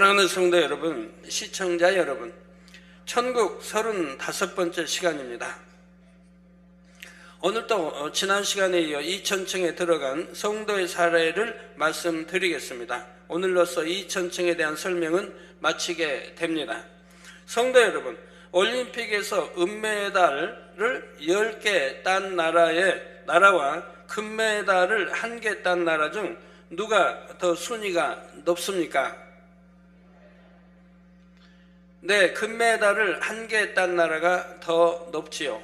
사랑하는 성도 여러분, 시청자 여러분, 천국 35번째 시간입니다. 오늘도 지난 시간에 이어 2000층에 들어간 성도의 사례를 말씀드리겠습니다. 오늘로써 2000층에 대한 설명은 마치게 됩니다. 성도 여러분, 올림픽에서 은메달을 10개 딴 나라와 금메달을 1개 딴 나라 중 누가 더 순위가 높습니까? 네, 금메달을 1개 딴 나라가 더 높지요.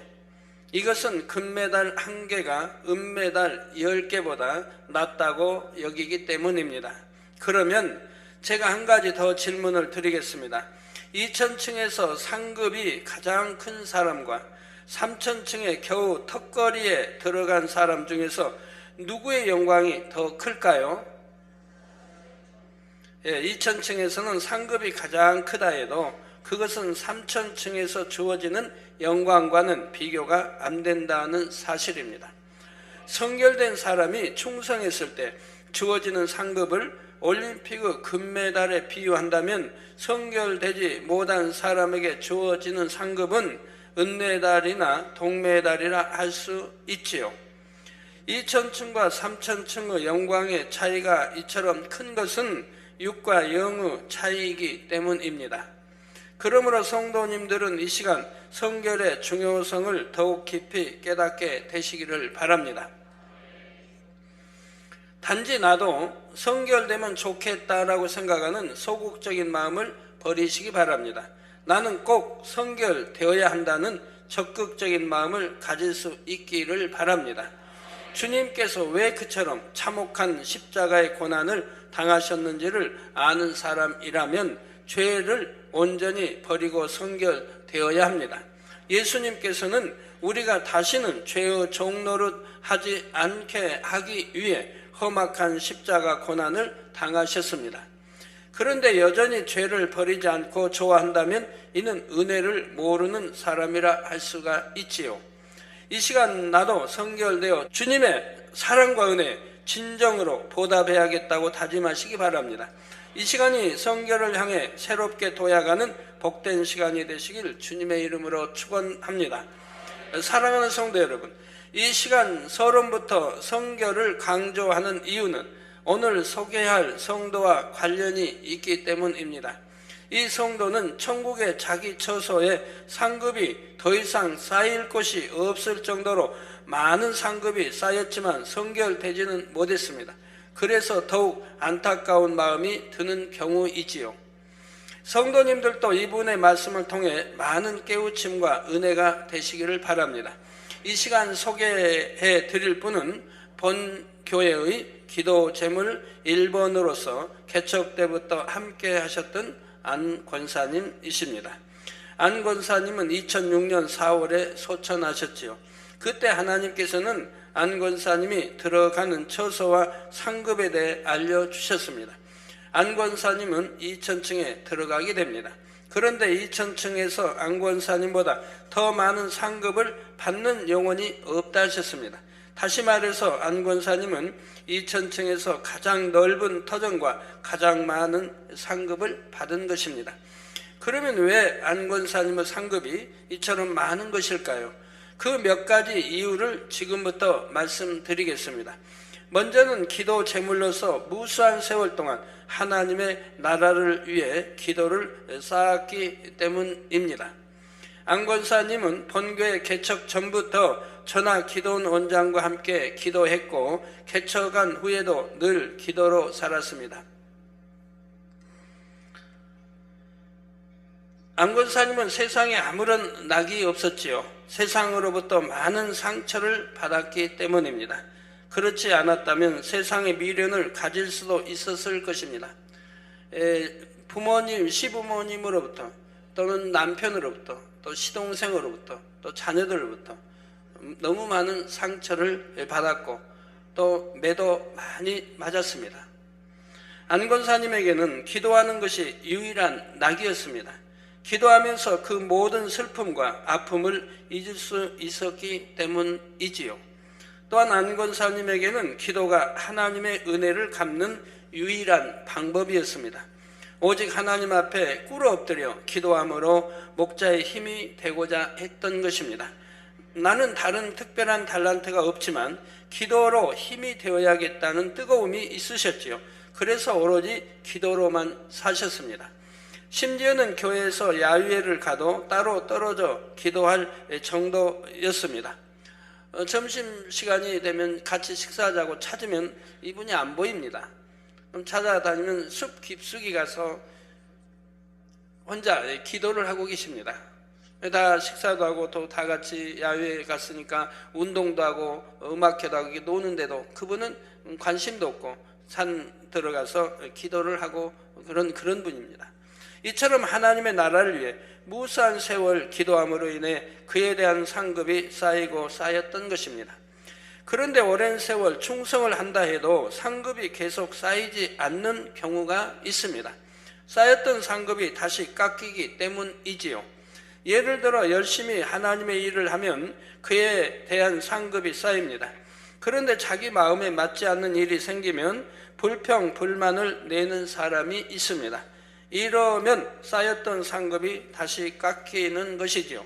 이것은 금메달 1개가 은메달 10개보다 낫다고 여기기 때문입니다. 그러면 제가 한 가지 더 질문을 드리겠습니다. 2000층에서 상급이 가장 큰 사람과 3000층에 겨우 턱걸이에 들어간 사람 중에서 누구의 영광이 더 클까요? 2000층에서는 상급이 가장 크다 해도 그것은 3000층에서 주어지는 영광과는 비교가 안 된다는 사실입니다. 성결된 사람이 충성했을 때 주어지는 상급을 올림픽의 금메달에 비유한다면 성결되지 못한 사람에게 주어지는 상급은 은메달이나 동메달이라 할 수 있지요. 2000층과 3000층의 영광의 차이가 이처럼 큰 것은 6과 0의 차이이기 때문입니다. 그러므로 성도님들은 이 시간 성결의 중요성을 더욱 깊이 깨닫게 되시기를 바랍니다. 단지 나도 성결되면 좋겠다라고 생각하는 소극적인 마음을 버리시기 바랍니다. 나는 꼭 성결되어야 한다는 적극적인 마음을 가질 수 있기를 바랍니다. 주님께서 왜 그처럼 참혹한 십자가의 고난을 당하셨는지를 아는 사람이라면 죄를 온전히 버리고 성결되어야 합니다. 예수님께서는 우리가 다시는 죄의 종노릇 하지 않게 하기 위해 험악한 십자가 고난을 당하셨습니다. 그런데 여전히 죄를 버리지 않고 좋아한다면 이는 은혜를 모르는 사람이라 할 수가 있지요. 이 시간 나도 성결되어 주님의 사랑과 은혜 진정으로 보답해야겠다고 다짐하시기 바랍니다. 이 시간이 성결을 향해 새롭게 도약하는 복된 시간이 되시길 주님의 이름으로 축원합니다. 사랑하는 성도 여러분, 이 시간 서론부터 성결을 강조하는 이유는 오늘 소개할 성도와 관련이 있기 때문입니다. 이 성도는 천국의 자기 처소에 상급이 더 이상 쌓일 곳이 없을 정도로 많은 상급이 쌓였지만 성결되지는 못했습니다. 그래서 더욱 안타까운 마음이 드는 경우이지요. 성도님들도 이분의 말씀을 통해 많은 깨우침과 은혜가 되시기를 바랍니다. 이 시간 소개해 드릴 분은 본 교회의 기도 제물 1번으로서 개척 때부터 함께 하셨던 안 권사님이십니다. 안 권사님은 2006년 4월에 소천하셨지요. 그때 하나님께서는 안 권사님이 들어가는 처소와 상급에 대해 알려주셨습니다. 안 권사님은 2000층에 들어가게 됩니다. 그런데 2000층에서 안 권사님보다 더 많은 상급을 받는 영혼이 없다 하셨습니다. 다시 말해서 안 권사님은 2000층에서 가장 넓은 터전과 가장 많은 상급을 받은 것입니다. 그러면 왜 안 권사님의 상급이 이처럼 많은 것일까요? 그 몇 가지 이유를 지금부터 말씀드리겠습니다. 먼저는 기도 제물로서 무수한 세월 동안 하나님의 나라를 위해 기도를 쌓았기 때문입니다. 안 권사님은 본교회 개척 전부터 전하 기도원 원장과 함께 기도했고 개척한 후에도 늘 기도로 살았습니다. 안 권사님은 세상에 아무런 낙이 없었지요. 세상으로부터 많은 상처를 받았기 때문입니다. 그렇지 않았다면 세상의 미련을 가질 수도 있었을 것입니다. 부모님, 시부모님으로부터 또는 남편으로부터 또 시동생으로부터 또 자녀들로부터 너무 많은 상처를 받았고 또 매도 많이 맞았습니다. 안 권사님에게는 기도하는 것이 유일한 낙이었습니다. 기도하면서 그 모든 슬픔과 아픔을 잊을 수 있었기 때문이지요. 또한 안 권사님에게는 기도가 하나님의 은혜를 갚는 유일한 방법이었습니다. 오직 하나님 앞에 꿇어 엎드려 기도함으로 목자의 힘이 되고자 했던 것입니다. 나는 다른 특별한 달란트가 없지만 기도로 힘이 되어야겠다는 뜨거움이 있으셨지요. 그래서 오로지 기도로만 사셨습니다. 심지어는 교회에서 야유회를 가도 따로 떨어져 기도할 정도였습니다. 점심시간이 되면 같이 식사하자고 찾으면 이분이 안 보입니다. 그럼 찾아다니면 숲 깊숙이 가서 혼자 기도를 하고 계십니다. 다 식사도 하고 또 다 같이 야외에 갔으니까 운동도 하고 음악회도 하고 노는데도 그분은 관심도 없고 산 들어가서 기도를 하고 그런 분입니다. 이처럼 하나님의 나라를 위해 무수한 세월 기도함으로 인해 그에 대한 상급이 쌓이고 쌓였던 것입니다. 그런데 오랜 세월 충성을 한다 해도 상급이 계속 쌓이지 않는 경우가 있습니다. 쌓였던 상급이 다시 깎이기 때문이지요. 예를 들어 열심히 하나님의 일을 하면 그에 대한 상급이 쌓입니다. 그런데 자기 마음에 맞지 않는 일이 생기면 불평, 불만을 내는 사람이 있습니다. 이러면 쌓였던 상급이 다시 깎이는 것이지요.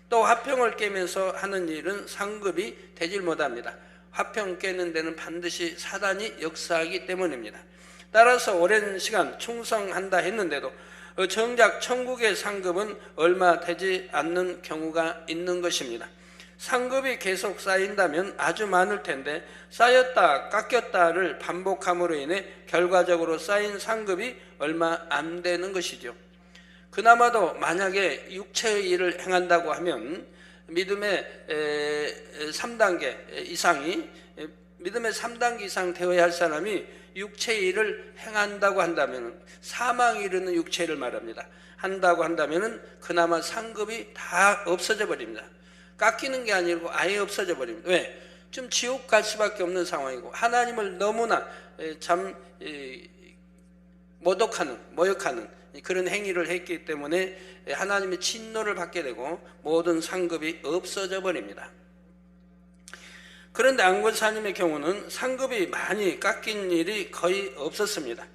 또 화평을 깨면서 하는 일은 상급이 되질 못합니다. 화평 깨는 데는 반드시 사단이 역사하기 때문입니다. 따라서 오랜 시간 충성한다 했는데도 정작 천국의 상급은 얼마 되지 않는 경우가 있는 것입니다. 상급이 계속 쌓인다면 아주 많을 텐데 쌓였다 깎였다를 반복함으로 인해 결과적으로 쌓인 상급이 얼마 안 되는 것이죠. 그나마도 만약에 육체의 일을 행한다고 하면 믿음의 3단계 이상 되어야 할 사람이 육체의 일을 행한다고 한다면 사망에 이르는 육체를 말합니다. 한다고 한다면 그나마 상급이 다 없어져 버립니다. 깎이는 게 아니고 아예 없어져 버립니다. 왜? 좀 지옥 갈 수밖에 없는 상황이고 하나님을 너무나 모욕하는 그런 행위를 했기 때문에 하나님의 진노를 받게 되고 모든 상급이 없어져 버립니다. 그런데 안곤사님의 경우는 상급이 많이 깎인 일이 거의 없었습니다.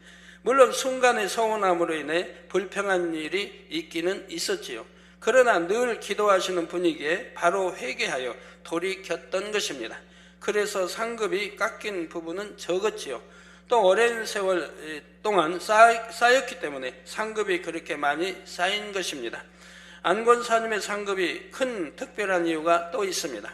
물론 순간의 서운함으로 인해 불평한 일이 있기는 있었지요. 그러나 늘 기도하시는 분위기에 바로 회개하여 돌이켰던 것입니다. 그래서 상급이 깎인 부분은 적었지요. 또 오랜 세월 동안 쌓였기 때문에 상급이 그렇게 많이 쌓인 것입니다. 안곤사님의 상급이 큰 특별한 이유가 또 있습니다.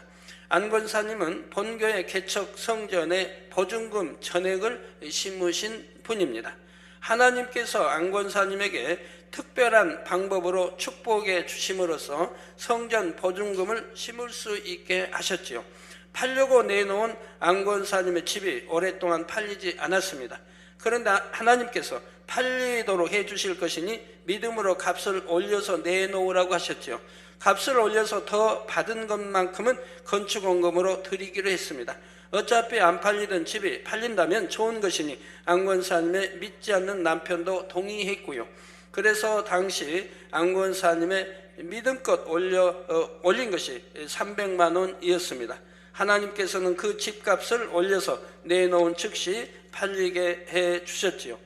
안곤사님은 본교의 개척 성전에 보증금 전액을 심으신 분입니다. 하나님께서 안곤사님에게 특별한 방법으로 축복해 주심으로써 성전 보증금을 심을 수 있게 하셨지요. 팔려고 내놓은 안곤사님의 집이 오랫동안 팔리지 않았습니다. 그런데 하나님께서 팔리도록 해 주실 것이니 믿음으로 값을 올려서 내놓으라고 하셨죠. 값을 올려서 더 받은 것만큼은 건축원금으로 드리기로 했습니다. 어차피 안 팔리던 집이 팔린다면 좋은 것이니 안곤사님의 믿지 않는 남편도 동의했고요. 그래서 당시 안곤사님의 믿음껏 올린 것이 300만 원이었습니다. 하나님께서는 그 집값을 올려서 내놓은 즉시 팔리게 해 주셨지요.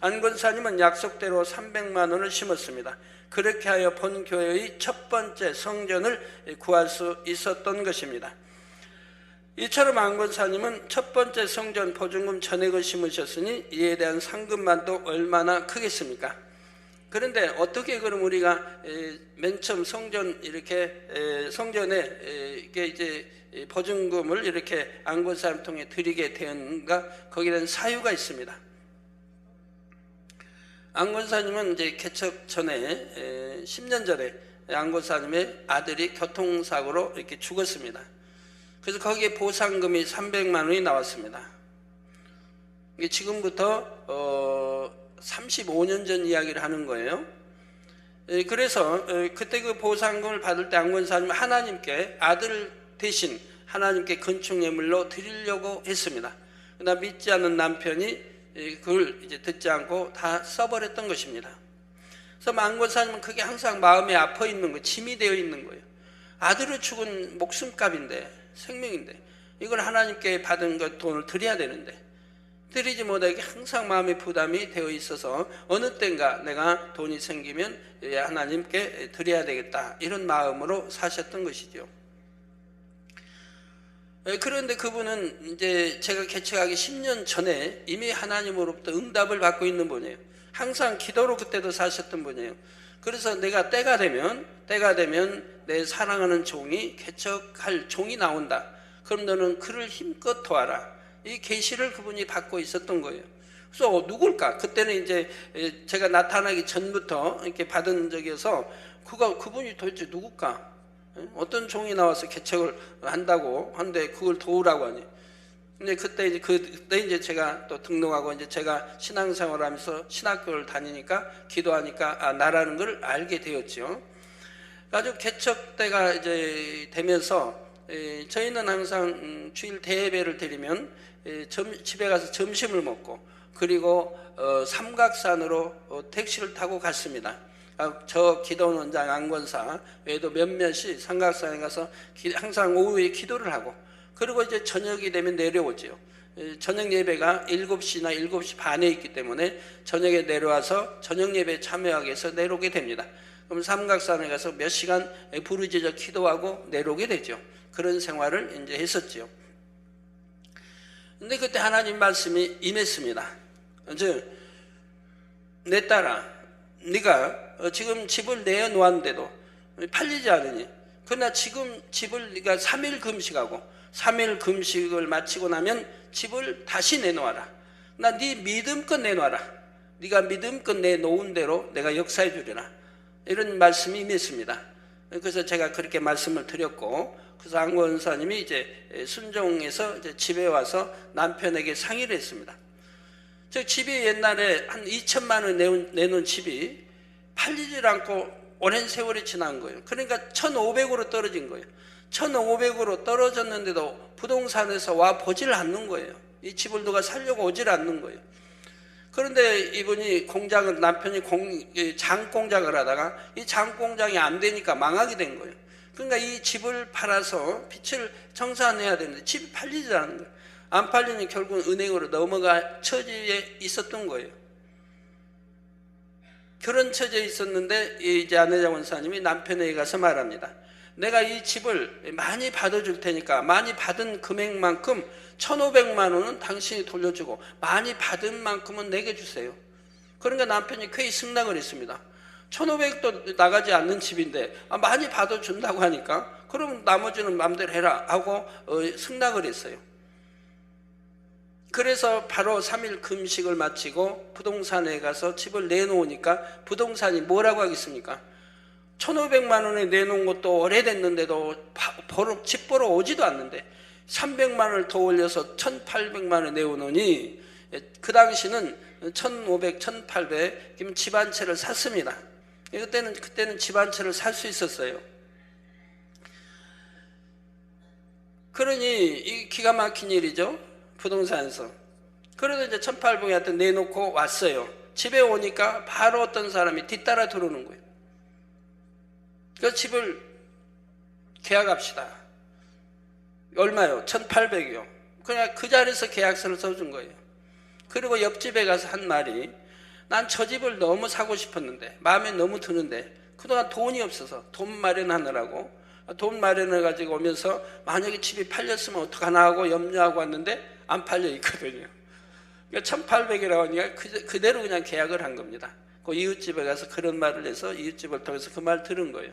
안곤사님은 약속대로 300만 원을 심었습니다. 그렇게 하여 본교회의 첫 번째 성전을 구할 수 있었던 것입니다. 이처럼 안곤사님은 첫 번째 성전 보증금 전액을 심으셨으니 이에 대한 상급만도 얼마나 크겠습니까? 그런데 어떻게 그럼 우리가 맨 처음 성전에 이제 보증금을 이렇게 안곤사님 통해 드리게 되었는가? 거기에 대한 사유가 있습니다. 안곤사님은 이제 개척 전에 10년 전에 안곤사님의 아들이 교통사고로 이렇게 죽었습니다. 그래서 거기에 보상금이 300만 원이 나왔습니다. 이게 지금부터 35년 전 이야기를 하는 거예요. 그래서 그때 그 보상금을 받을 때 안곤사님은 하나님께 아들 대신 하나님께 건축예물로 드리려고 했습니다. 그러나 믿지 않는 남편이 그걸 이제 듣지 않고 다 써버렸던 것입니다. 그래서 안곤사님은 그게 항상 마음에 아파 있는 거예요. 짐이 되어 있는 거예요. 아들을 죽은 목숨값인데 생명인데 이걸 하나님께 받은 것 돈을 드려야 되는데 드리지 못하게 항상 마음의 부담이 되어 있어서 어느 때인가 내가 돈이 생기면 하나님께 드려야 되겠다, 이런 마음으로 사셨던 것이죠. 그런데 그분은 이제 제가 개척하기 10년 전에 이미 하나님으로부터 응답을 받고 있는 분이에요. 항상 기도로 그때도 사셨던 분이에요. 그래서 내가 때가 되면 내 사랑하는 종이 개척할 종이 나온다, 그럼 너는 그를 힘껏 도와라, 이 계시를 그분이 받고 있었던 거예요. 그래서 누굴까? 그때는 이제 제가 나타나기 전부터 이렇게 받은 적이어서 그분이 도대체 누굴까? 어떤 종이 나와서 개척을 한다고 하는데 그걸 도우라고 하니. 근데 그때 이제 제가 또 등록하고 이제 제가 신앙생활하면서 신학교를 다니니까 기도하니까 나라는 걸 알게 되었죠. 아주 개척 때가 이제 되면서 저희는 항상 주일 대예배를 드리면 집에 가서 점심을 먹고 그리고 삼각산으로 택시를 타고 갔습니다. 저 기도원장 안권사 외에도 몇몇이 삼각산에 가서 항상 오후에 기도를 하고, 그리고 이제 저녁이 되면 내려오죠. 저녁 예배가 7시나 7시 반에 있기 때문에 저녁에 내려와서 저녁 예배에 참여하기 위해서 내려오게 됩니다. 그럼 삼각산에 가서 몇 시간 부르짖어 기도하고 내려오게 되죠. 그런 생활을 이제 했었죠. 근데 그때 하나님 말씀이 임했습니다. 내 딸아, 네가 지금 집을 내어놓았는데도 팔리지 않으니, 그러나 지금 집을 네가 3일 금식하고 3일 금식을 마치고 나면 집을 다시 내놓아라. 나 네 믿음껏 내놔라. 네가 믿음껏 내놓은 대로 내가 역사해 주리라. 이런 말씀이 임했습니다. 그래서 제가 그렇게 말씀을 드렸고, 그래서 안권사님이 이제 순종해서 이제 집에 와서 남편에게 상의를 했습니다. 저 집이 옛날에 한 2천만 원 내놓은 집이 팔리질 않고 오랜 세월이 지난 거예요. 그러니까 1,500으로 떨어진 거예요. 1,500으로 떨어졌는데도 부동산에서 와 보질 않는 거예요. 이 집을 누가 살려고 오질 않는 거예요. 그런데 이분이 남편이 장공장을 하다가 이 장공장이 안 되니까 망하게 된 거예요. 그러니까 이 집을 팔아서 빚을 청산해야 되는데 집이 팔리지 않는 거예요. 안 팔리니 결국은 은행으로 넘어갈 처지에 있었던 거예요. 그런 처지에 있었는데 이제 안혜자 원사님이 남편에게 가서 말합니다. 내가 이 집을 많이 받아줄 테니까 많이 받은 금액만큼 1,500만 원은 당신이 돌려주고 많이 받은 만큼은 내게 주세요. 그러니까 남편이 쾌히 승낙을 했습니다. 1,500도 나가지 않는 집인데 많이 받아준다고 하니까 그럼 나머지는 마음대로 해라 하고 승낙을 했어요. 그래서 바로 3일 금식을 마치고 부동산에 가서 집을 내놓으니까 부동산이 뭐라고 하겠습니까? 1,500만 원에 내놓은 것도 오래됐는데도 집 보러 오지도 않는데 300만 원을 더 올려서 1,800만 원에 내놓으니 그 당시는 1,500, 1,800 집 한 채를 샀습니다. 그때는 집 한 채를 살 수 있었어요. 그러니 이 기가 막힌 일이죠. 부동산에서. 그래도 이제 1,800원한테 내놓고 왔어요. 집에 오니까 바로 어떤 사람이 뒤따라 들어오는 거예요. 그 집을 계약합시다. 얼마요? 1,800이요. 그냥 그 자리에서 계약서를 써준 거예요. 그리고 옆집에 가서 한 말이, 난 저 집을 너무 사고 싶었는데 마음에 너무 드는데 그동안 돈이 없어서 돈 마련하느라고 돈 마련해 가지고 오면서 만약에 집이 팔렸으면 어떡하나 하고 염려하고 왔는데 안 팔려 있거든요. 그러니까 1,800이라고 하니까 그대로 그냥 계약을 한 겁니다. 그 이웃집에 가서 그런 말을 해서 이웃집을 통해서 그 말 들은 거예요.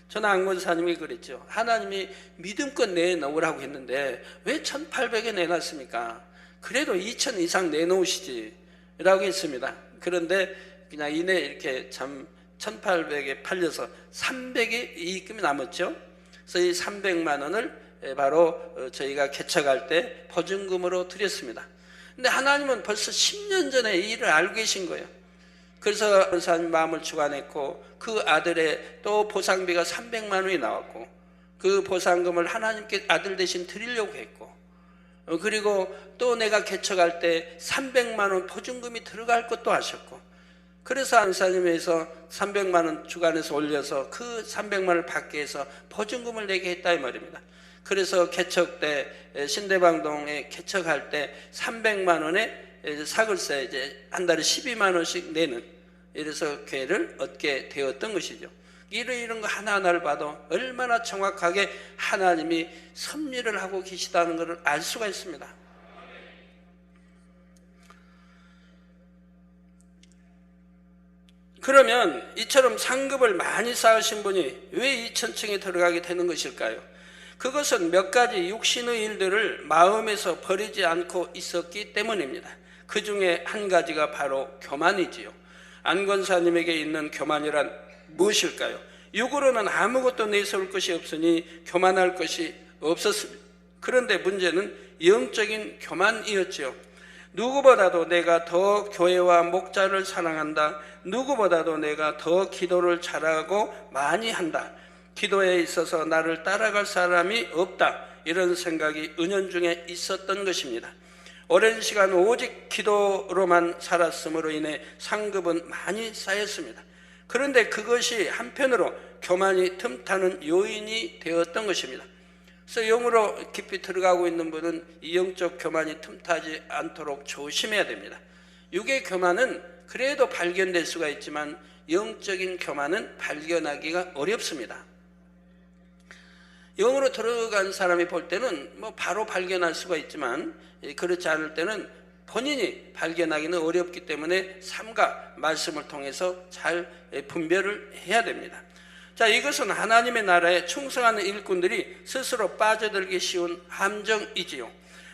저는 안권사님이 그랬죠. 하나님이 믿음껏 내놓으라고 했는데 왜 1,800에 내놨습니까? 그래도 2,000 이상 내놓으시지 라고 했습니다. 그런데 그냥 이내 이렇게 참 1,800에 팔려서 300이 이익금이 남았죠. 그래서 이 300만 원을 바로 저희가 개척할 때 보증금으로 드렸습니다. 근데 하나님은 벌써 10년 전에 이 일을 알고 계신 거예요. 그래서 권사님 마음을 주관했고 그 아들의 또 보상비가 300만 원이 나왔고 그 보상금을 하나님께 아들 대신 드리려고 했고 그리고 또 내가 개척할 때 300만 원 보증금이 들어갈 것도 하셨고 그래서 안사님에서 300만 원 주관해서 올려서 그 300만 원을 받게 해서 보증금을 내게 했다 이 말입니다. 그래서 개척 때 신대방동에 개척할 때 300만 원에 사글세 이제 한 달에 12만 원씩 내는, 이래서 교회를 얻게 되었던 것이죠. 이런 거 하나하나를 봐도 얼마나 정확하게 하나님이 섭리를 하고 계시다는 것을 알 수가 있습니다. 그러면 이처럼 상급을 많이 쌓으신 분이 왜 2000층에 들어가게 되는 것일까요? 그것은 몇 가지 육신의 일들을 마음에서 버리지 않고 있었기 때문입니다. 그 중에 한 가지가 바로 교만이지요. 안 권사님에게 있는 교만이란 무엇일까요? 육으로는 아무것도 내세울 것이 없으니 교만할 것이 없었습니다. 그런데 문제는 영적인 교만이었지요. 누구보다도 내가 더 교회와 목자를 사랑한다. 누구보다도 내가 더 기도를 잘하고 많이 한다. 기도에 있어서 나를 따라갈 사람이 없다. 이런 생각이 은연중에 있었던 것입니다. 오랜 시간 오직 기도로만 살았으므로 인해 상급은 많이 쌓였습니다. 그런데 그것이 한편으로 교만이 틈타는 요인이 되었던 것입니다. 그래서 영으로 깊이 들어가고 있는 분은 이 영적 교만이 틈타지 않도록 조심해야 됩니다. 육의 교만은 그래도 발견될 수가 있지만 영적인 교만은 발견하기가 어렵습니다. 영으로 들어간 사람이 볼 때는 바로 발견할 수가 있지만 그렇지 않을 때는 본인이 발견하기는 어렵기 때문에 삶과 말씀을 통해서 잘 분별을 해야 됩니다. 자, 이것은 하나님의 나라에 충성하는 일꾼들이 스스로 빠져들기 쉬운 함정이지요.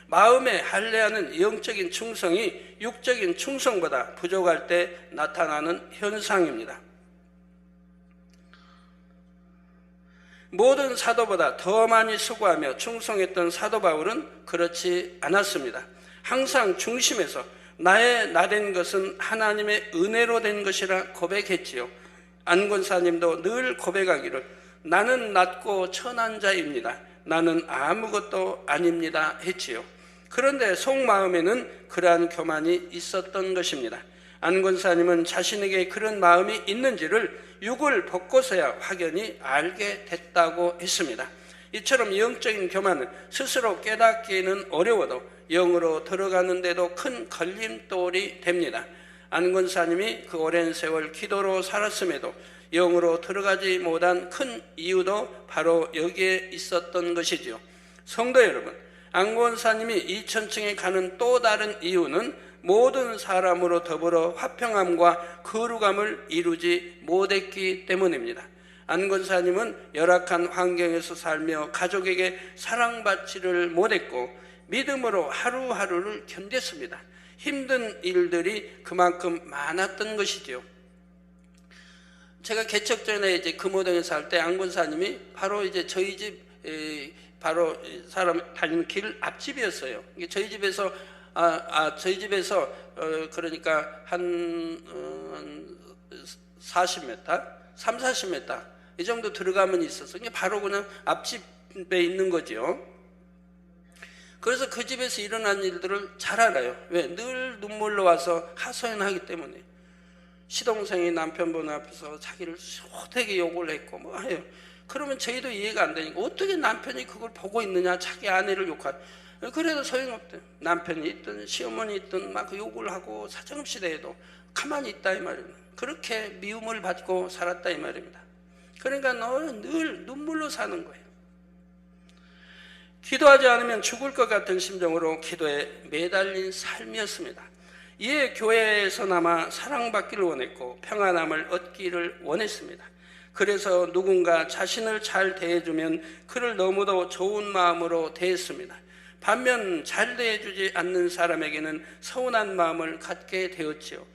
마음에 할례하는 영적인 충성이 육적인 충성보다 부족할 때 나타나는 현상입니다. 모든 사도보다 더 많이 수고하며 충성했던 사도 바울은 그렇지 않았습니다. 항상 중심에서 나의 나된 것은 하나님의 은혜로 된 것이라 고백했지요. 안 권사님도 늘 고백하기를 나는 낮고 천한 자입니다. 나는 아무것도 아닙니다 했지요. 그런데 속마음에는 그러한 교만이 있었던 것입니다. 안 권사님은 자신에게 그런 마음이 있는지를 육을 벗고서야 확연히 알게 됐다고 했습니다. 이처럼 영적인 교만은 스스로 깨닫기는 어려워도 영으로 들어가는데도 큰 걸림돌이 됩니다. 안 권사님이 그 오랜 세월 기도로 살았음에도 영으로 들어가지 못한 큰 이유도 바로 여기에 있었던 것이지요. 성도 여러분, 안 권사님이 2000층에 가는 또 다른 이유는 모든 사람으로 더불어 화평함과 거룩함을 이루지 못했기 때문입니다. 안 권사님은 열악한 환경에서 살며 가족에게 사랑받지를 못했고 믿음으로 하루하루를 견뎠습니다. 힘든 일들이 그만큼 많았던 것이죠. 제가 개척 전에 이제 금호동에 살 때 안 권사님이 바로 이제 저희 집 바로 사람 다니는 길 앞집이었어요. 저희 집에서 저희 집에서 그러니까 한 40m, 3, 40m 이 정도 들어가면 있어서 바로 그냥 앞집에 있는 거죠. 그래서 그 집에서 일어난 일들을 잘 알아요. 왜? 늘 눈물로 와서 하소연하기 때문에. 시동생이 남편분 앞에서 자기를 호되게 욕을 했고 해요. 그러면 저희도 이해가 안 되니까 어떻게 남편이 그걸 보고 있느냐, 자기 아내를 욕할. 그래도 소용없대요. 남편이 있든 시어머니 있든 막 욕을 하고 사정없이 대해도 가만히 있다 이 말입니다. 그렇게 미움을 받고 살았다 이 말입니다. 그러니까 너는 늘 눈물로 사는 거예요. 기도하지 않으면 죽을 것 같은 심정으로 기도에 매달린 삶이었습니다. 이에 교회에서나마 사랑받기를 원했고 평안함을 얻기를 원했습니다. 그래서 누군가 자신을 잘 대해주면 그를 너무도 좋은 마음으로 대했습니다. 반면 잘 대해주지 않는 사람에게는 서운한 마음을 갖게 되었지요.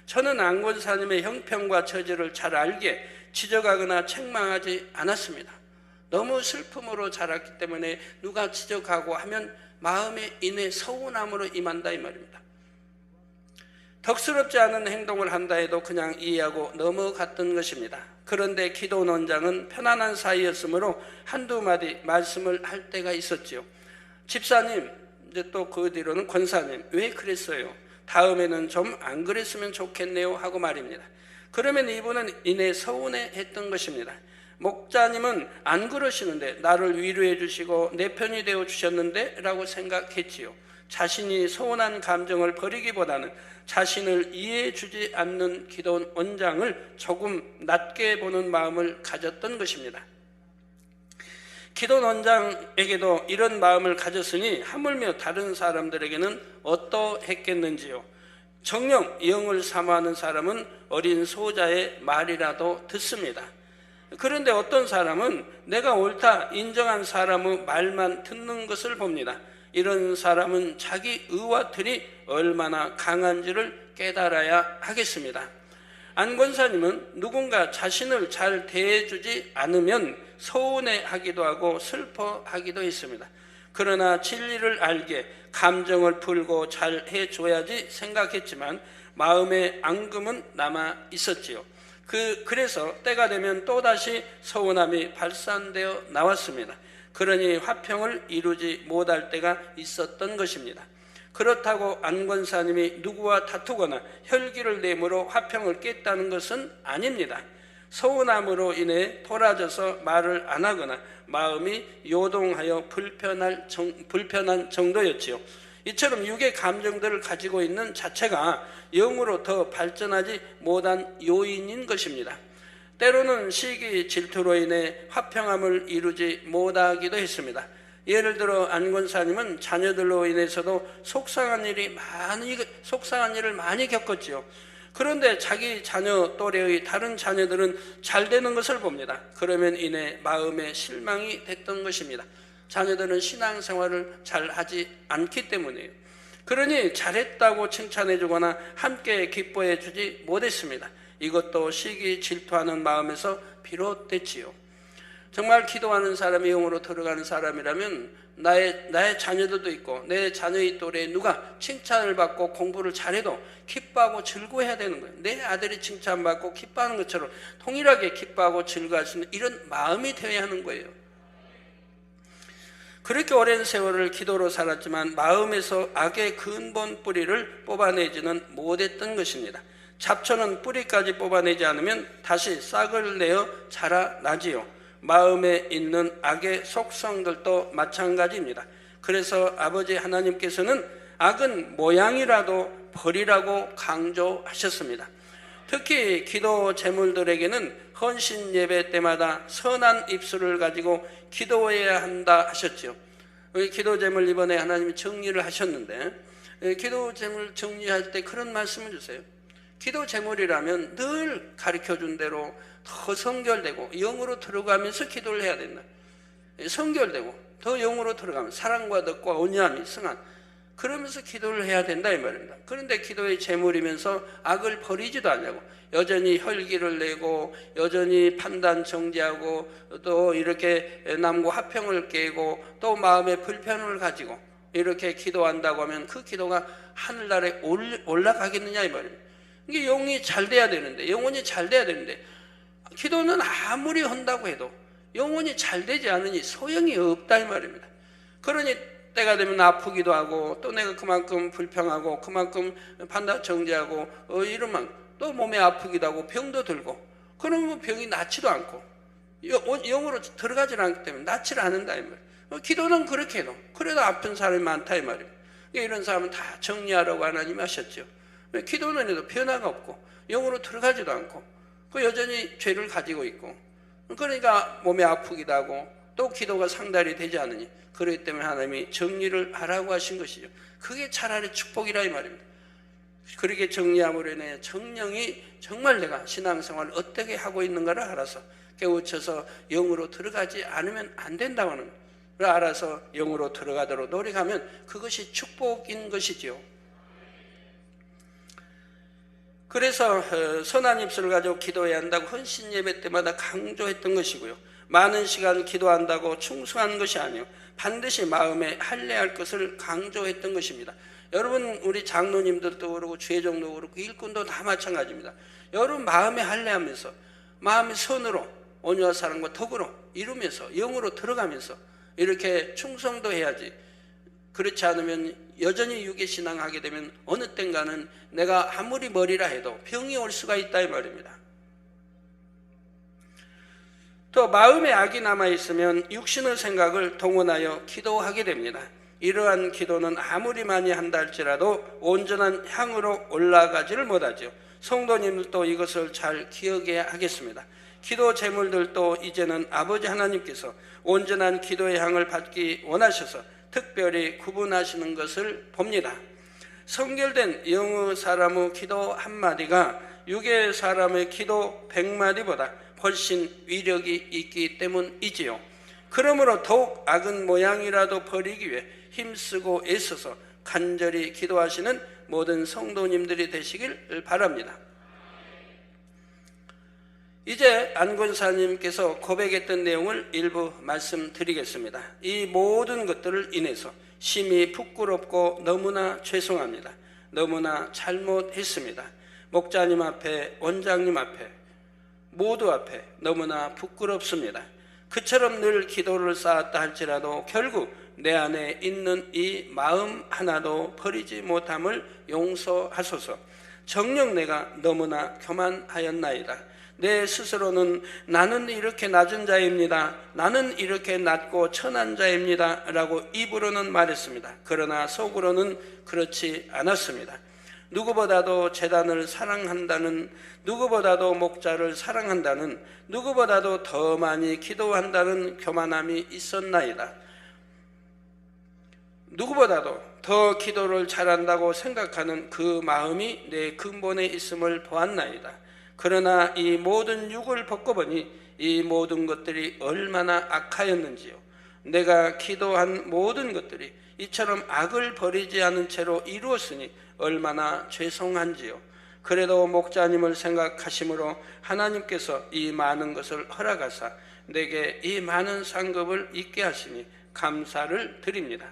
저는 안 권사님의 형편과 처지를 잘 알기에 지적하거나 책망하지 않았습니다. 너무 슬픔으로 자랐기 때문에 누가 지적하고 하면 마음에 인해 서운함으로 임한다 이 말입니다. 덕스럽지 않은 행동을 한다 해도 그냥 이해하고 넘어갔던 것입니다. 그런데 기도 논장은 편안한 사이였으므로 한두 마디 말씀을 할 때가 있었지요. 집사님, 이제 또 그 뒤로는 권사님, 왜 그랬어요? 다음에는 좀 안 그랬으면 좋겠네요 하고 말입니다. 그러면 이분은 이내 서운해 했던 것입니다. 목자님은 안 그러시는데 나를 위로해 주시고 내 편이 되어 주셨는데 라고 생각했지요. 자신이 서운한 감정을 버리기보다는 자신을 이해해 주지 않는 기도원 원장을 조금 낮게 보는 마음을 가졌던 것입니다. 기도원 원장에게도 이런 마음을 가졌으니 하물며 다른 사람들에게는 어떠했겠는지요. 정녕 영을 사모하는 사람은 어린 소자의 말이라도 듣습니다. 그런데 어떤 사람은 내가 옳다 인정한 사람의 말만 듣는 것을 봅니다. 이런 사람은 자기 의와 틀이 얼마나 강한지를 깨달아야 하겠습니다. 안 권사님은 누군가 자신을 잘 대해주지 않으면 서운해하기도 하고 슬퍼하기도 했습니다. 그러나 진리를 알게 감정을 풀고 잘 해줘야지 생각했지만 마음의 앙금은 남아 있었지요. 그래서 때가 되면 또다시 서운함이 발산되어 나왔습니다. 그러니 화평을 이루지 못할 때가 있었던 것입니다. 그렇다고 안 권사님이 누구와 다투거나 혈기를 내므로 화평을 깼다는 것은 아닙니다. 서운함으로 인해 돌아져서 말을 안 하거나 마음이 요동하여 불편한 정도였지요. 이처럼 육의 감정들을 가지고 있는 자체가 영으로 더 발전하지 못한 요인인 것입니다. 때로는 시기 질투로 인해 화평함을 이루지 못하기도 했습니다. 예를 들어 안 권사님은 자녀들로 인해서도 속상한 일을 많이 겪었지요. 그런데 자기 자녀 또래의 다른 자녀들은 잘 되는 것을 봅니다. 그러면 이내 마음에 실망이 됐던 것입니다. 자녀들은 신앙생활을 잘 하지 않기 때문이에요. 그러니 잘했다고 칭찬해 주거나 함께 기뻐해 주지 못했습니다. 이것도 시기 질투하는 마음에서 비롯됐지요. 정말 기도하는 사람이 영으로 들어가는 사람이라면 나의 자녀들도 있고 내 자녀의 또래에 누가 칭찬을 받고 공부를 잘해도 기뻐하고 즐거워해야 되는 거예요. 내 아들이 칭찬받고 기뻐하는 것처럼 동일하게 기뻐하고 즐거워할 수 있는 이런 마음이 되어야 하는 거예요. 그렇게 오랜 세월을 기도로 살았지만 마음에서 악의 근본 뿌리를 뽑아내지는 못했던 것입니다. 잡초는 뿌리까지 뽑아내지 않으면 다시 싹을 내어 자라나지요. 마음에 있는 악의 속성들도 마찬가지입니다. 그래서 아버지 하나님께서는 악은 모양이라도 버리라고 강조하셨습니다. 특히 기도 제물들에게는 헌신 예배 때마다 선한 입술을 가지고 기도해야 한다 하셨죠. 기도 제물 이번에 하나님이 정리를 하셨는데 기도 제물 정리할 때 그런 말씀을 주세요. 기도 제물이라면 늘 가르쳐준 대로 더 성결되고 영으로 들어가면서 기도를 해야 된다. 성결되고 더 영으로 들어가면 사랑과 덕과 온유함이 승한 그러면서 기도를 해야 된다 이 말입니다. 그런데 기도의 제물이면서 악을 버리지도 않냐고 여전히 혈기를 내고 여전히 판단 정지하고 또 이렇게 남과 화평을 깨고 또 마음의 불편을 가지고 이렇게 기도한다고 하면 그 기도가 하늘나라에 올라가겠느냐 이 말입니다. 이게 영이 잘 돼야 되는데 영혼이 잘 돼야 되는데 기도는 아무리 한다고 해도 영혼이 잘 되지 않으니 소용이 없다 이 말입니다. 그러니 때가 되면 아프기도 하고 또 내가 그만큼 불평하고 그만큼 판단 정지하고 이러면 또 몸에 아프기도 하고 병도 들고 그러면 병이 낫지도 않고 영으로 들어가지 않기 때문에 낫지를 않는다 이 말이에요. 기도는 그렇게 해도 그래도 아픈 사람이 많다 이 말이에요. 이런 사람은 다 정리하라고 하나님이 하셨죠. 기도는 해도 변화가 없고 영으로 들어가지도 않고 여전히 죄를 가지고 있고 그러니까 몸에 아프기도 하고 또 기도가 상달이 되지 않으니 그렇기 때문에 하나님이 정리를 하라고 하신 것이죠. 그게 차라리 축복이라 이 말입니다. 그렇게 정리함으로 인해 정령이 정말 내가 신앙생활을 어떻게 하고 있는가를 알아서 깨우쳐서 영으로 들어가지 않으면 안 된다고 하는 걸 알아서 영으로 들어가도록 노력하면 그것이 축복인 것이지요. 그래서 선한 입술을 가지고 기도해야 한다고 헌신 예배 때마다 강조했던 것이고요. 많은 시간을 기도한다고 충성한 것이 아니요 반드시 마음에 할례할 것을 강조했던 것입니다. 여러분 우리 장로님들도 그렇고 주회장도 그렇고 일꾼도 다 마찬가지입니다. 여러분 마음에 할례하면서 마음의 선으로 온유와 사랑과 덕으로 이루면서 영으로 들어가면서 이렇게 충성도 해야지. 그렇지 않으면 여전히 유괴신앙하게 되면 어느 땐가는 내가 아무리 머리라 해도 병이 올 수가 있다 이 말입니다. 또 또 마음에 악이 남아있으면 육신의 생각을 동원하여 기도하게 됩니다. 이러한 기도는 아무리 많이 한다 할지라도 온전한 향으로 올라가지를 못하죠. 성도님들도 이것을 잘 기억해야 하겠습니다. 기도 제물들도 이제는 아버지 하나님께서 온전한 기도의 향을 받기 원하셔서 특별히 구분하시는 것을 봅니다. 성결된 영의 사람의 기도 한마디가 육의 사람의 기도 100마디보다 훨씬 위력이 있기 때문이지요. 그러므로 더욱 악은 모양이라도 버리기 위해 힘쓰고 애써서 간절히 기도하시는 모든 성도님들이 되시길 바랍니다. 이제 안 권사님께서 고백했던 내용을 일부 말씀드리겠습니다. 이 모든 것들을 인해서 심히 부끄럽고 너무나 죄송합니다. 너무나 잘못했습니다. 목자님 앞에, 원장님 앞에, 모두 앞에 너무나 부끄럽습니다. 그처럼 늘 기도를 쌓았다 할지라도 결국 내 안에 있는 이 마음 하나도 버리지 못함을 용서하소서. 정녕 내가 너무나 교만하였나이다. 내 스스로는 나는 이렇게 낮은 자입니다. 나는 이렇게 낮고 천한 자입니다. 라고 입으로는 말했습니다. 그러나 속으로는 그렇지 않았습니다. 누구보다도 제단을 사랑한다는, 누구보다도 목자를 사랑한다는, 누구보다도 더 많이 기도한다는 교만함이 있었나이다. 누구보다도 더 기도를 잘한다고 생각하는 그 마음이 내 근본에 있음을 보았나이다. 그러나 이 모든 육을 벗고 보니 이 모든 것들이 얼마나 악하였는지요. 내가 기도한 모든 것들이 이처럼 악을 버리지 않은 채로 이루었으니 얼마나 죄송한지요. 그래도 목자님을 생각하심으로 하나님께서 이 많은 것을 허락하사 내게 이 많은 상급을 있게 하시니 감사를 드립니다.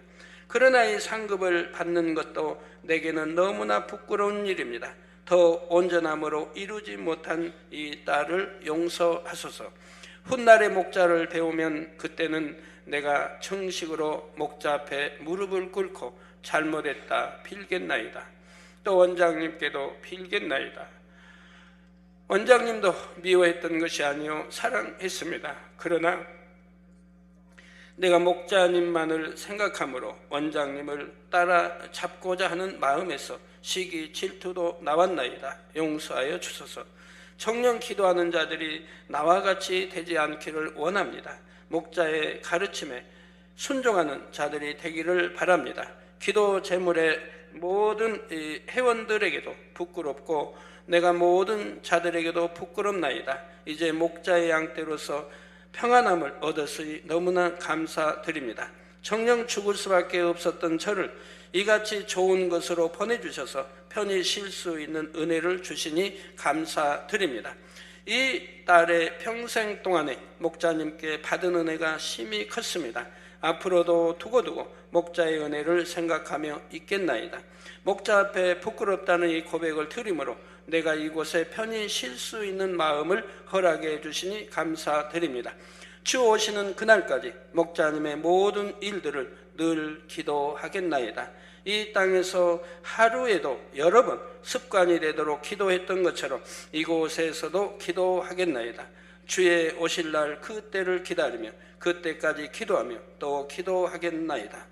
그러나 이 상급을 받는 것도 내게는 너무나 부끄러운 일입니다. 더 온전함으로 이루지 못한 이 딸을 용서하소서. 훗날에 목자를 배우면 그때는 내가 정식으로 목자 앞에 무릎을 꿇고 잘못했다 빌겠나이다. 또 원장님께도 빌겠나이다. 원장님도 미워했던 것이 아니요 사랑했습니다. 그러나 내가 목자님만을 생각함으로 원장님을 따라잡고자 하는 마음에서 시기 질투도 나왔나이다. 용서하여 주소서. 정녕 기도하는 자들이 나와 같이 되지 않기를 원합니다. 목자의 가르침에 순종하는 자들이 되기를 바랍니다. 기도 제물의 모든 회원들에게도 부끄럽고 내가 모든 자들에게도 부끄럽나이다. 이제 목자의 양떼로서 평안함을 얻었으니 너무나 감사드립니다. 정녕 죽을 수밖에 없었던 저를 이같이 좋은 것으로 보내주셔서 편히 쉴 수 있는 은혜를 주시니 감사드립니다. 이 딸의 평생 동안에 목자님께 받은 은혜가 심히 컸습니다. 앞으로도 두고두고 목자의 은혜를 생각하며 있겠나이다. 목자 앞에 부끄럽다는 이 고백을 드림으로 내가 이곳에 편히 쉴 수 있는 마음을 허락해 주시니 감사드립니다. 주 오시는 그날까지 목자님의 모든 일들을 늘 기도하겠나이다. 이 땅에서 하루에도 여러 번 습관이 되도록 기도했던 것처럼 이곳에서도 기도하겠나이다. 주의 오실 날 그때를 기다리며 그때까지 기도하며 또 기도하겠나이다.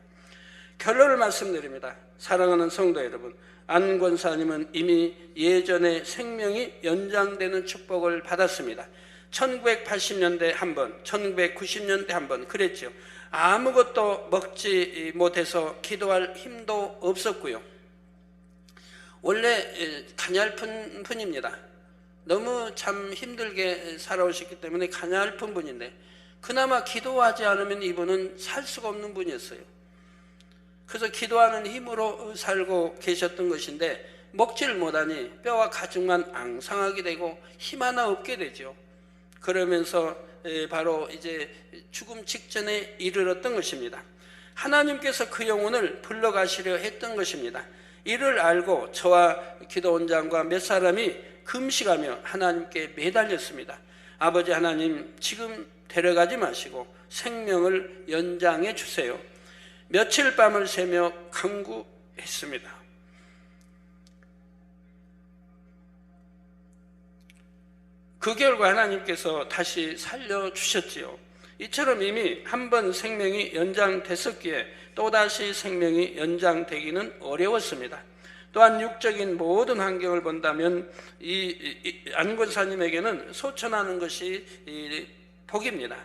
결론을 말씀드립니다. 사랑하는 성도 여러분, 안 권사님은 이미 예전에 생명이 연장되는 축복을 받았습니다. 1980년대 한 번, 1990년대 한 번 그랬죠. 아무것도 먹지 못해서 기도할 힘도 없었고요. 원래 가냘픈 분입니다. 너무 참 힘들게 살아오셨기 때문에 가냘픈 분인데 그나마 기도하지 않으면 이분은 살 수가 없는 분이었어요. 그래서 기도하는 힘으로 살고 계셨던 것인데 먹지를 못하니 뼈와 가죽만 앙상하게 되고 힘 하나 없게 되죠. 그러면서 바로 이제 죽음 직전에 이르렀던 것입니다. 하나님께서 그 영혼을 불러가시려 했던 것입니다. 이를 알고 저와 기도원장과 몇 사람이 금식하며 하나님께 매달렸습니다. 아버지 하나님, 지금 데려가지 마시고 생명을 연장해 주세요. 며칠 밤을 새며 간구했습니다. 그 결과 하나님께서 다시 살려주셨지요. 이처럼 이미 한 번 생명이 연장됐었기에 또다시 생명이 연장되기는 어려웠습니다. 또한 육적인 모든 환경을 본다면 이 안권사님에게는 소천하는 것이 복입니다.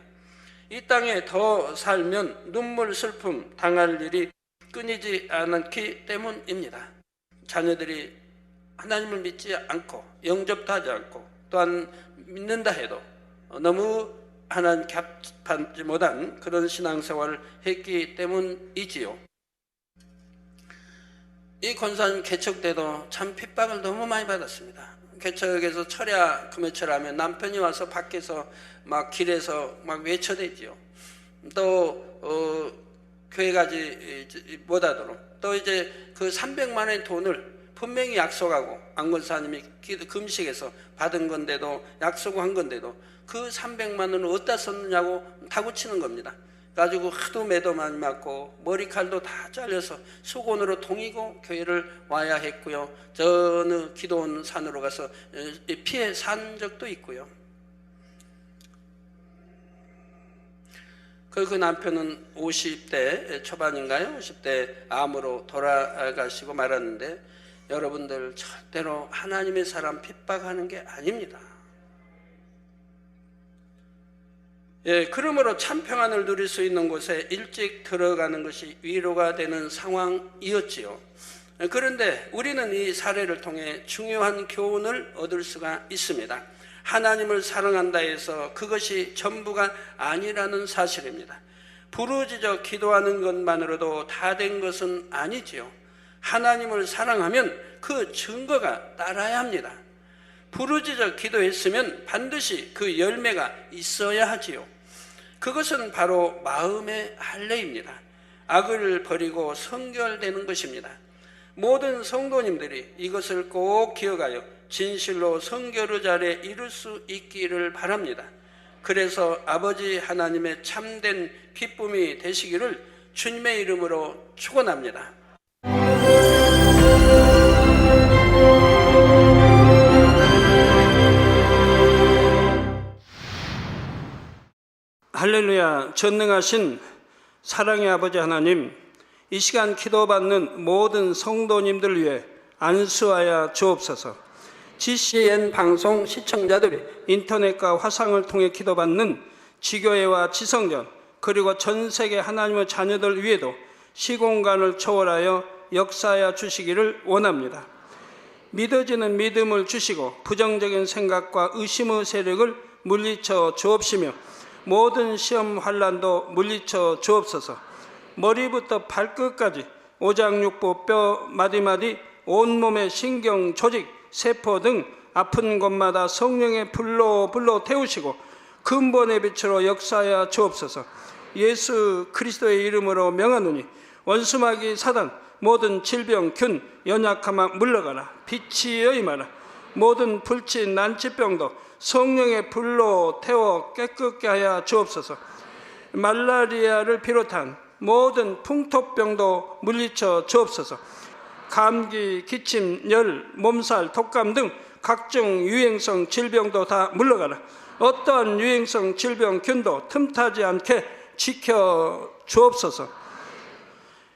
이 땅에 더 살면 눈물 슬픔 당할 일이 끊이지 않기 때문입니다. 자녀들이 하나님을 믿지 않고 영접도 하지 않고 또한 믿는다 해도 너무 하나님 겹받지 못한 그런 신앙생활을 했기 때문이지요. 이 권사님 개척 때도 참 핍박을 너무 많이 받았습니다. 개척에서 철야 금요철하면 남편이 와서 밖에서 막 길에서 막 외쳐대지요. 또 교회 가지 못하도록 또 이제 그 300만 원의 돈을 분명히 약속하고 안권사님이 금식에서 받은 건데도 약속한 건데도 그 300만 원을 어디다 썼느냐고 다구치는 겁니다. 가지고 하도 매도 많이 맞고 머리칼도 다 잘려서 수건으로 동이고 교회를 와야 했고요. 저는 기도원 산으로 가서 피해 산 적도 있고요. 그 남편은 50대 초반인가요? 50대 암으로 돌아가시고 말았는데 여러분들 절대로 하나님의 사람 핍박하는 게 아닙니다. 예, 그러므로 참 평안을 누릴 수 있는 곳에 일찍 들어가는 것이 위로가 되는 상황이었지요. 그런데 우리는 이 사례를 통해 중요한 교훈을 얻을 수가 있습니다. 하나님을 사랑한다 해서 그것이 전부가 아니라는 사실입니다. 부르짖어 기도하는 것만으로도 다 된 것은 아니지요. 하나님을 사랑하면 그 증거가 따라야 합니다. 부르짖어 기도했으면 반드시 그 열매가 있어야 하지요. 그것은 바로 마음의 할례입니다. 악을 버리고 성결되는 것입니다. 모든 성도님들이 이것을 꼭 기억하여 진실로 성결의 자리에 이룰 수 있기를 바랍니다. 그래서 아버지 하나님의 참된 기쁨이 되시기를 주님의 이름으로 축원합니다. 할렐루야. 전능하신 사랑의 아버지 하나님, 이 시간 기도받는 모든 성도님들 위해 안수하여 주옵소서. GCN 방송 시청자들이 인터넷과 화상을 통해 기도받는 지교회와 지성전 그리고 전 세계 하나님의 자녀들 위에도 시공간을 초월하여 역사하여 주시기를 원합니다. 믿어지는 믿음을 주시고 부정적인 생각과 의심의 세력을 물리쳐 주옵시며 모든 시험 환난도 물리쳐 주옵소서. 머리부터 발끝까지 오장육부 뼈 마디마디 온몸의 신경 조직 세포 등 아픈 곳마다 성령의 불로 태우시고 근본의 빛으로 역사하여 주옵소서. 예수 그리스도의 이름으로 명하노니 원수마귀 사단 모든 질병 균 연약함아 물러가라. 빛이 임하라. 모든 불친 난치병도 성령의 불로 태워 깨끗게 하여 주옵소서. 말라리아를 비롯한 모든 풍토병도 물리쳐 주옵소서. 감기, 기침, 열, 몸살, 독감 등 각종 유행성 질병도 다 물러가라. 어떠한 유행성 질병균도 틈타지 않게 지켜 주옵소서.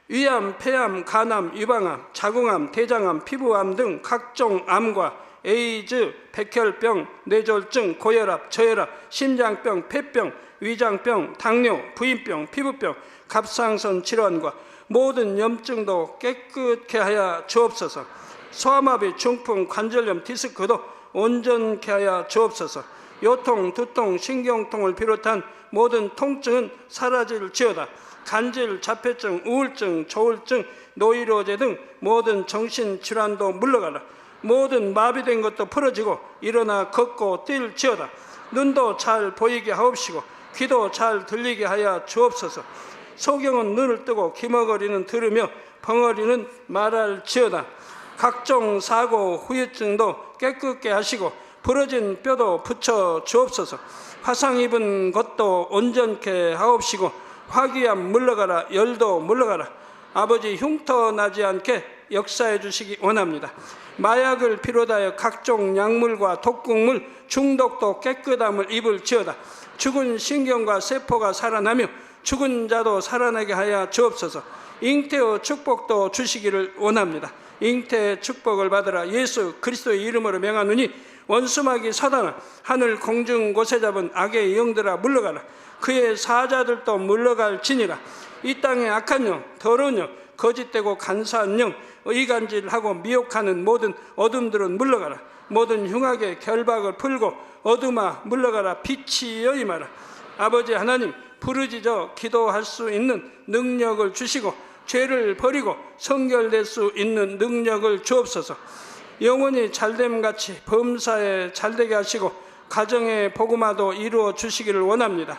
위암, 폐암, 간암, 유방암, 자궁암, 대장암, 피부암 등 각종 암과 에이즈, 백혈병, 뇌졸중, 고혈압, 저혈압, 심장병, 폐병, 위장병, 당뇨, 부인병, 피부병, 갑상선 질환과 모든 염증도 깨끗게 하여 주옵소서. 소아마비, 중풍, 관절염, 디스크도 온전케 하여 주옵소서. 요통, 두통, 신경통을 비롯한 모든 통증은 사라질지어다. 간질, 자폐증, 우울증, 조울증, 노이로제 등 모든 정신질환도 물러가라. 모든 마비된 것도 풀어지고 일어나 걷고 뛸지어다. 눈도 잘 보이게 하옵시고 귀도 잘 들리게 하여 주옵소서. 소경은 눈을 뜨고 기머거리는 들으며 벙어리는 말할지어다. 각종 사고 후유증도 깨끗게 하시고 부러진 뼈도 붙여 주옵소서. 화상 입은 것도 온전케 하옵시고 화기암 물러가라. 열도 물러가라. 아버지 흉터 나지 않게 역사해 주시기 원합니다. 마약을 비롯하여 각종 약물과 독극물 중독도 깨끗함을 입을지어다. 죽은 신경과 세포가 살아나며 죽은 자도 살아나게 하여 주옵소서. 잉태의 축복도 주시기를 원합니다. 잉태의 축복을 받으라. 예수 그리스도의 이름으로 명하노니 원수마귀 사단아, 하늘 공중 곳에 잡은 악의 영들아 물러가라. 그의 사자들도 물러갈지니라. 이 땅의 악한 영, 더러운 영, 거짓되고 간사한 영, 의간질하고 미혹하는 모든 어둠들은 물러가라. 모든 흉악의 결박을 풀고 어둠아 물러가라. 빛이여 임하라. 아버지 하나님, 부르짖어 기도할 수 있는 능력을 주시고 죄를 버리고 성결될 수 있는 능력을 주옵소서. 영혼이 잘됨같이 범사에 잘되게 하시고 가정의 복음화도 이루어 주시기를 원합니다.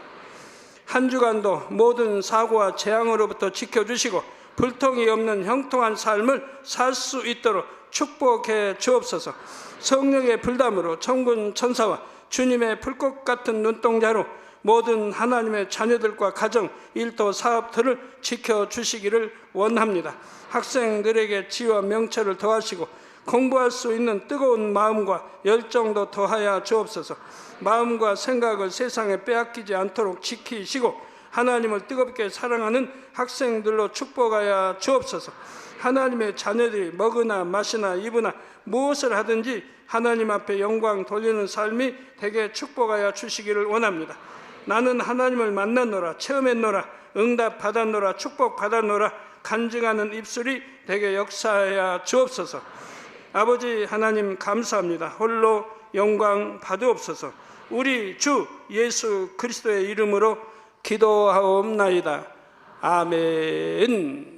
한 주간도 모든 사고와 재앙으로부터 지켜주시고 불통이 없는 형통한 삶을 살 수 있도록 축복해 주옵소서. 성령의 불담으로 천군 천사와 주님의 불꽃 같은 눈동자로 모든 하나님의 자녀들과 가정, 일터, 사업들을 지켜주시기를 원합니다. 학생들에게 지혜와 명철을 더하시고 공부할 수 있는 뜨거운 마음과 열정도 더하여 주옵소서. 마음과 생각을 세상에 빼앗기지 않도록 지키시고 하나님을 뜨겁게 사랑하는 학생들로 축복하여 주옵소서. 하나님의 자녀들이 먹으나 마시나 입으나 무엇을 하든지 하나님 앞에 영광 돌리는 삶이 되게 축복하여 주시기를 원합니다. 나는 하나님을 만났노라, 체험했노라, 응답 받았노라, 축복 받았노라 간증하는 입술이 되게 역사하여 주옵소서. 아버지 하나님 감사합니다. 홀로 영광 받으옵소서. 우리 주 예수 그리스도의 이름으로 기도하옵나이다. 아멘.